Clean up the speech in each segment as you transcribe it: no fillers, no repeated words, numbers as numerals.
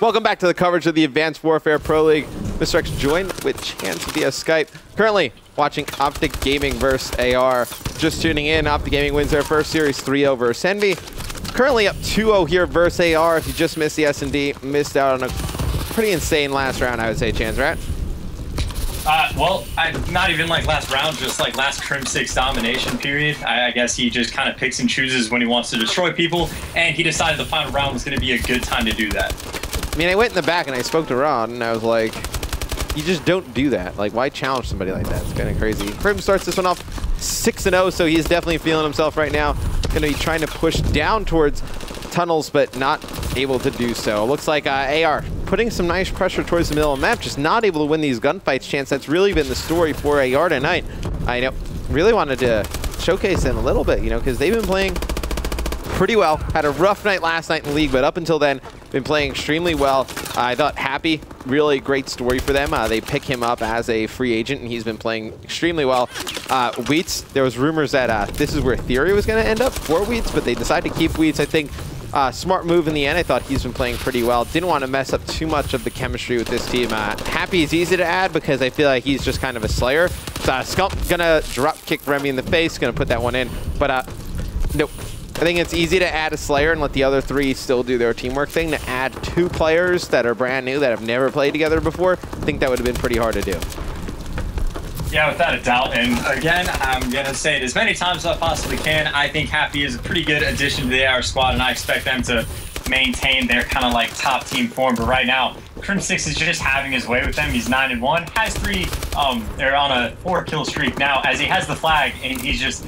Welcome back to the coverage of the Advanced Warfare Pro League. Mr. X joined with Chance via Skype. Currently watching OpTic Gaming versus AR. Just tuning in, OpTic Gaming wins their first series 3-0 versus Envy. Currently up 2-0 here versus AR. If you just missed the S&D, missed out on a pretty insane last round, I would say, Chance, right? Well, not even like last round, just like last Crim6 domination period. I guess he just kind of picks and chooses when he wants to destroy people, and he decided the final round was going to be a good time to do that. I mean, I went in the back and I spoke to Ron, and I was like, you just don't do that. Like, why challenge somebody like that? It's kind of crazy. Crim starts this one off 6-0, so he's definitely feeling himself right now. Going to be trying to push down towards tunnels, but not able to do so. Looks like AR putting some nice pressure towards the middle of the map, just not able to win these gunfights. Chance, that's really been the story for AR tonight. I know, really wanted to showcase them a little bit, you know, because they've been playing pretty well. Had a rough night last night in the league, but up until then, been playing extremely well. I thought Happy, really great story for them. They pick him up as a free agent, and he's been playing extremely well. Wheats, there was rumors that this is where Theory was going to end up for Wheats, but they decided to keep Wheats. I think smart move in the end. I thought he's been playing pretty well. Didn't want to mess up too much of the chemistry with this team. Happy is easy to add because I feel like he's just kind of a slayer. So, Scump gonna drop kick Remy in the face, gonna put that one in. But nope. I think it's easy to add a slayer and let the other three still do their teamwork thing. To add two players that are brand new, that have never played together before, I think that would have been pretty hard to do. Yeah, without a doubt. And again, I'm going to say it as many times as I possibly can. I think Happy is a pretty good addition to the AR squad, and I expect them to maintain their kind of like top team form. But right now, Crim6 is just having his way with them. He's 9-1, has they're on a 4-kill streak now as he has the flag, and he's just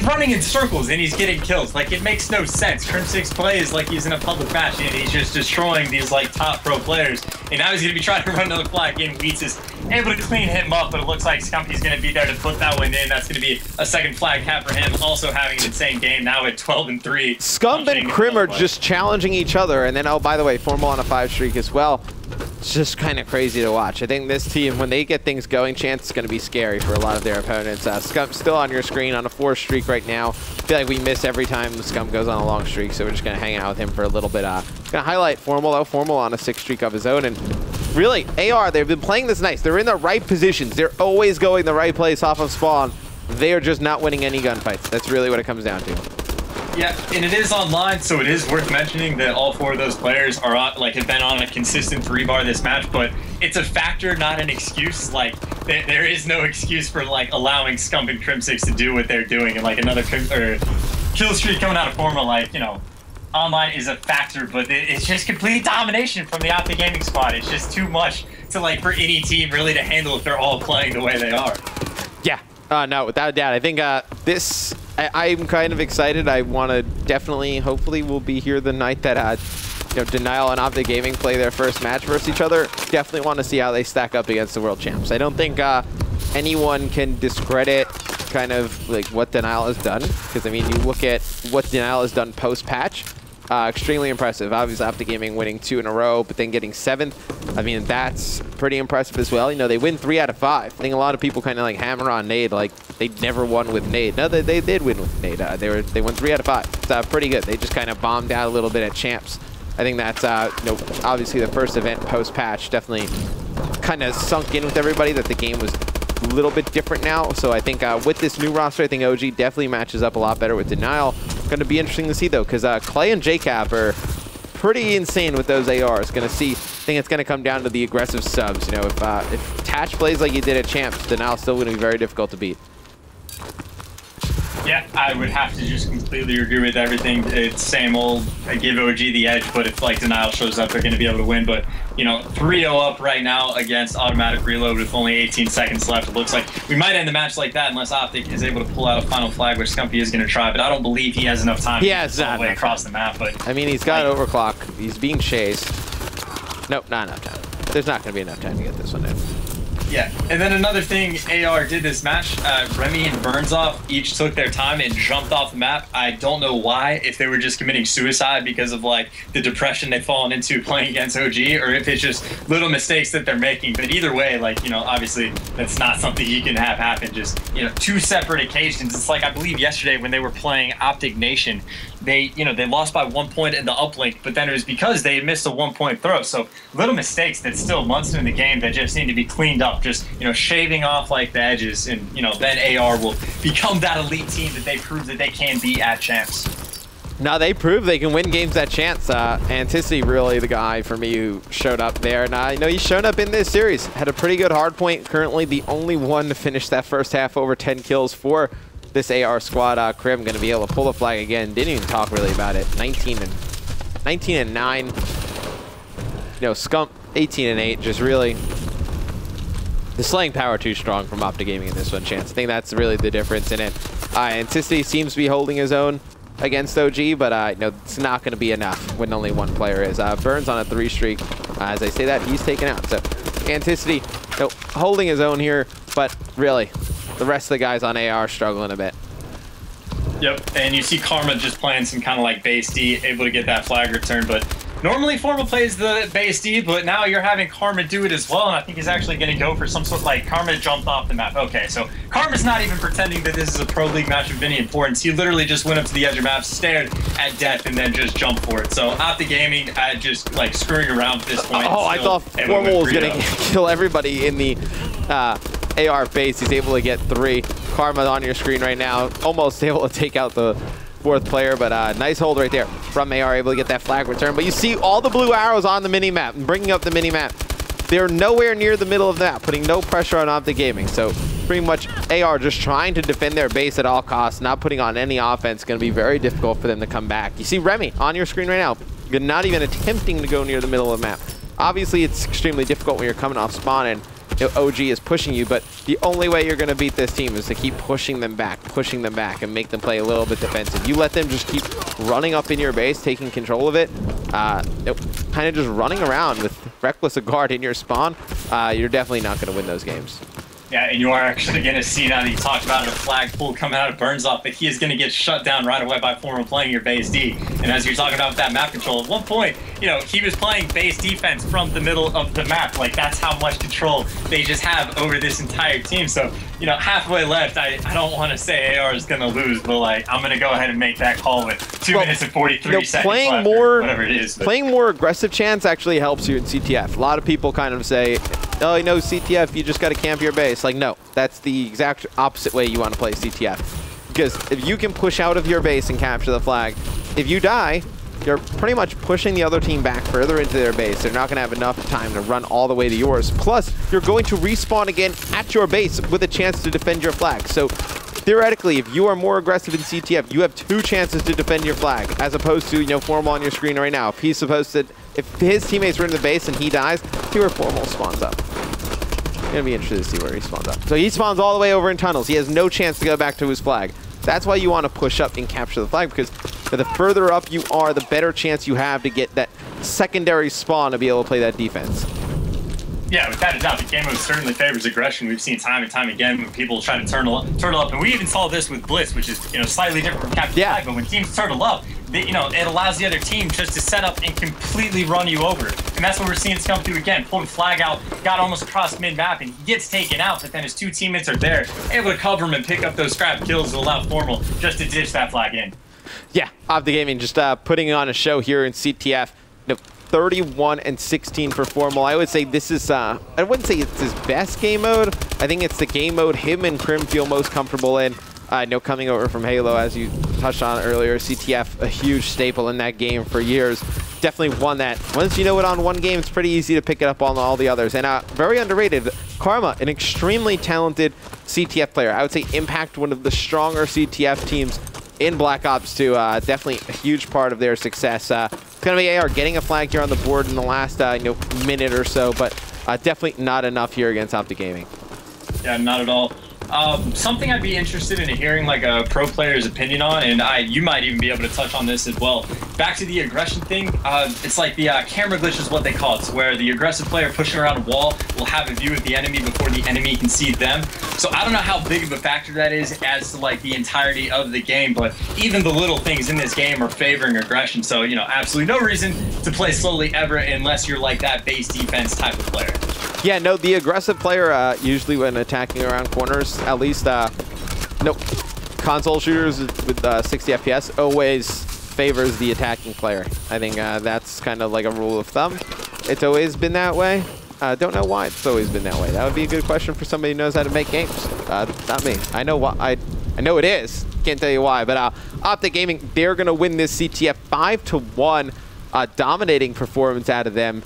running in circles and he's getting kills. Like, it makes no sense. Crim6 plays like he's in a public match and he's just destroying these like top pro players. And now he's going to be trying to run another flag in. Wheats is able to clean him up, but it looks like Scumpy's going to be there to put that one in. That's going to be a second flag cap for him. Also having an insane game now at 12-3. Scump and Crim are just challenging each other. And then, oh, by the way, Formal on a 5 streak as well. It's just kind of crazy to watch. I think this team, when they get things going, Chance is going to be scary for a lot of their opponents. Scump still on your screen on a 4 streak right now. I feel like we miss every time Scump goes on a long streak, so we're just going to hang out with him for a little bit. Going to highlight Formal, though. Formal on a 6 streak of his own. And really, AR, they've been playing this nice. They're in the right positions. They're always going the right place off of spawn. They are just not winning any gunfights. That's really what it comes down to. Yeah, and it is online, so it is worth mentioning that all 4 of those players are on, like, have been on a consistent 3-bar this match, but it's a factor, not an excuse. Like, there is no excuse for like allowing Scump and Crim6 to do what they're doing, and like another kill streak coming out of Forma, like, you know, online is a factor, but it's just complete domination from the OpTic Gaming squad. It's just too much to like for any team really to handle if they're all playing the way they are. Yeah. No, without a doubt. I think I'm kind of excited. I want to definitely, hopefully, we'll be here the night that you know, Denial and OpTic Gaming play their first match versus each other. Definitely want to see how they stack up against the world champs. I don't think anyone can discredit kind of like what Denial has done, because I mean, you look at what Denial has done post-patch. Extremely impressive. Obviously, OpTic Gaming winning 2 in a row, but then getting 7th. I mean, that's pretty impressive as well. You know, they win 3 out of 5. I think a lot of people kind of like hammer on Nade, like they never won with Nade. No, they did win with Nade. They won 3 out of 5. It's pretty good. They just kind of bombed out a little bit at champs. I think that's you know, obviously the first event post-patch definitely kind of sunk in with everybody that the game was a little bit different now. So I think with this new roster, I think OG definitely matches up a lot better with Denial. Going to be interesting to see, though, because Clay and JCap are pretty insane with those ARs. Going to see, I think it's going to come down to the aggressive subs. You know, if Tatch plays like he did at Champs, Denial's still going to be very difficult to beat. Yeah, I would have to just completely agree with everything. It's same old, I give OG the edge, but if like Denial shows up, they're going to be able to win. But, you know, 3-0 up right now against Automatic Reload with only 18 seconds left. It looks like we might end the match like that unless OpTic is able to pull out a final flag, which Scumpy is going to try. But I don't believe he has enough time to get all the way across the map. But I mean, he's got overclock. He's being chased. Nope, not enough time. There's not going to be enough time to get this one in. Yeah, and then another thing AR did this match, Remy and Burnsoff each took their time and jumped off the map. I don't know why, if they were just committing suicide because of like the depression they've fallen into playing against OG, or if it's just little mistakes that they're making. But either way, like, you know, obviously that's not something you can have happen. Just, you know, two separate occasions. It's like, I believe yesterday when they were playing OpTic Nation, they lost by 1 point in the uplink, but then it was because they missed a 1 point throw. So little mistakes that still months in the game that just need to be cleaned up, just, you know, shaving off like the edges, and, you know, then AR will become that elite team that they prove that they can be at champs. Now they prove they can win games at chance. Anticity really the guy for me who showed up there, and I know he's shown up in this series. Had a pretty good hard point, currently the only one to finish that first half over 10 kills for this AR squad. Krim going to be able to pull the flag again. Didn't even talk really about it. 19 and 9. You know, Scump 18 and 8. Just really the slaying power too strong from OpTic Gaming in this one, Chance. I think that's really the difference in it. Anticity seems to be holding his own against OG, but no, it's not going to be enough when only one player is. Burns on a 3 streak. As I say that, he's taken out. So Anticity, you know, holding his own here, but really the rest of the guys on AR struggling a bit. Yep, and you see Karma just playing some kind of like base D, able to get that flag return, but normally Formal plays the base D, but now you're having Karma do it as well, and I think he's actually going to go for some sort of like, Karma jumped off the map. Okay, so Karma's not even pretending that this is a Pro League match of any importance. He literally just went up to the edge of the map, stared at death, and then just jumped for it. So OpTic Gaming, just like screwing around at this point. Oh, I thought Formal was going to kill everybody in the AR base. He's able to get 3. Karma on your screen right now, almost able to take out the 4th player, but nice hold right there from AR, able to get that flag return. But you see all the blue arrows on the mini-map, and bringing up the mini-map. They're nowhere near the middle of that, putting no pressure on OpTic Gaming. So pretty much AR just trying to defend their base at all costs, not putting on any offense. Going to be very difficult for them to come back. You see Remy on your screen right now, not even attempting to go near the middle of the map. Obviously, it's extremely difficult when you're coming off spawn and OG is pushing you, but the only way you're going to beat this team is to keep pushing them back, and make them play a little bit defensive. You let them just keep running up in your base, taking control of it, kind of just running around with reckless a guard in your spawn, you're definitely not going to win those games. Yeah, and you are actually going to see, now that you talked about it, a flag pull coming out of Burnsoff, that he is going to get shut down right away by Formal playing your base D. And as you're talking about with that map control, at one point, you know, he was playing base defense from the middle of the map. Like, that's how much control they just have over this entire team. So, you know, halfway left, I don't want to say AR is going to lose, but, like, I'm going to go ahead and make that call with 2 minutes and 43 seconds left, or whatever it is. Playing more aggressive Chance actually helps you in CTF. A lot of people kind of say, oh, you know, CTF, you just got to camp your base. Like, no, that's the exact opposite way you want to play CTF. Because if you can push out of your base and capture the flag, if you die, you're pretty much pushing the other team back further into their base. They're not going to have enough time to run all the way to yours. Plus, you're going to respawn again at your base with a chance to defend your flag. So, theoretically, if you are more aggressive in CTF, you have 2 chances to defend your flag, as opposed to, you know, Formal on your screen right now. If he's supposed to, if his teammates are in the base and he dies, see where Formal spawns up. Gonna be interested to see where he spawns up. So he spawns all the way over in tunnels. He has no chance to go back to his flag. That's why you want to push up and capture the flag, because the further up you are, the better chance you have to get that secondary spawn to be able to play that defense. Yeah, without a doubt, the game mode certainly favors aggression. We've seen time and time again when people try to turtle up, and we even saw this with Blitz, which is, you know, slightly different from capture the flag. But when teams turtle up, you know, it allows the other team just to set up and completely run you over. And that's what we're seeing Scump do again. Pulled the flag out, got almost across mid-map, and he gets taken out, but then his 2 teammates are there, able to cover him and pick up those scrap kills to allow Formal just to ditch that flag in. Yeah, OpTic Gaming just putting on a show here in CTF. You know, 31 and 16 for Formal. I would say this is, I wouldn't say it's his best game mode. I think it's the game mode him and Krim feel most comfortable in. I know coming over from Halo, as you touched on earlier, CTF, a huge staple in that game for years. Definitely one that, once you know it on one game, it's pretty easy to pick it up on all the others. And very underrated, Karma, an extremely talented CTF player. I would say Impact, one of the stronger CTF teams in Black Ops 2. Definitely a huge part of their success. It's going to be AR getting a flag here on the board in the last minute or so, but definitely not enough here against OpTic Gaming. Yeah, not at all. Something I'd be interested in hearing like a pro player's opinion on, and you might even be able to touch on this as well. Back to the aggression thing, it's like the camera glitch is what they call it. It's where the aggressive player pushing around a wall will have a view of the enemy before the enemy can see them. So I don't know how big of a factor that is as to like the entirety of the game, but even the little things in this game are favoring aggression. So, you know, absolutely no reason to play slowly ever unless you're like that base defense type of player. Yeah, no, the aggressive player, usually when attacking around corners, at least, console shooters with 60 FPS always favors the attacking player. I think that's kind of like a rule of thumb. It's always been that way. Don't know why it's always been that way. That would be a good question for somebody who knows how to make games. Not me. I know why. I know it is. Can't tell you why. But OpTic Gaming, they're going to win this CTF 5-1. Dominating performance out of them.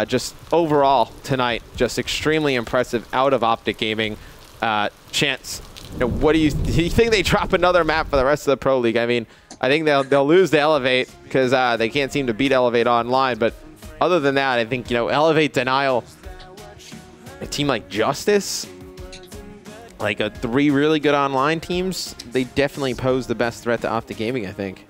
Just overall tonight, just extremely impressive out of OpTic Gaming. Chance, you know, what do you think they drop another map for the rest of the Pro League? I mean, I think they'll lose to Elevate because they can't seem to beat Elevate online. But other than that, I think, you know, Elevate, Denial, a team like Justice, like three really good online teams, they definitely pose the best threat to OpTic Gaming, I think.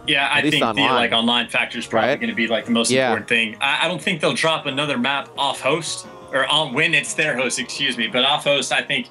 Yeah, I think the like online factor is probably going to be like the most important thing. I don't think they'll drop another map off host or on when it's their host, excuse me. But off host, I think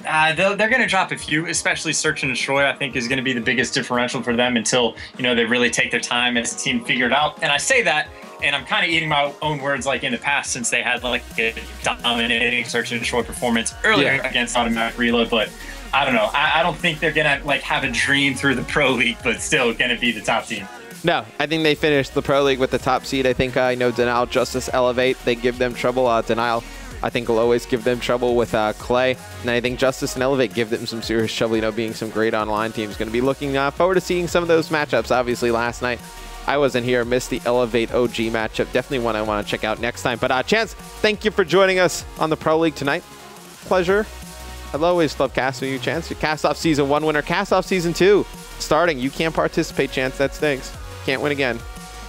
they're going to drop a few, especially Search and Destroy. I think is going to be the biggest differential for them until, you know, they really take their time as a team figure it out. And I say that, and I'm kind of eating my own words like in the past since they had like a dominating Search and Destroy performance earlier against Automatic Reload, but. I don't know. I don't think they're going to like have a dream through the Pro League, but still going to be the top team. No, I think they finished the Pro League with the top seed. I think I know Denial, Justice, Elevate. They give them trouble. Denial, I think, will always give them trouble with Clay. And I think Justice and Elevate give them some serious trouble, you know, being some great online teams. Going to be looking forward to seeing some of those matchups. Obviously, last night I wasn't here. Missed the Elevate OG matchup. Definitely one I want to check out next time. But Chance, thank you for joining us on the Pro League tonight. Pleasure. I'll always love casting you, Chance. You cast off Season 1 winner. Cast off Season 2 starting. You can't participate, Chance. That stinks. Can't win again.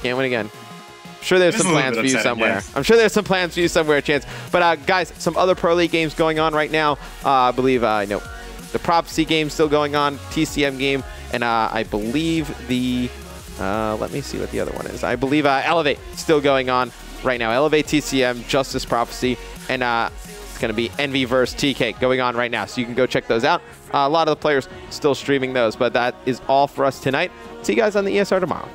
Can't win again. I'm sure there's some plans for you somewhere. I'm sure there's some plans for you somewhere, Chance. But guys, some other Pro League games going on right now. I believe, the Prophecy game still going on, TCM game, and I believe the, let me see what the other one is. I believe Elevate still going on right now. Elevate, TCM, Justice, Prophecy, and it's going to be Envy versus TK going on right now, so you can go check those out. A lot of the players still streaming those, but that is all for us tonight. See you guys on the ESR tomorrow.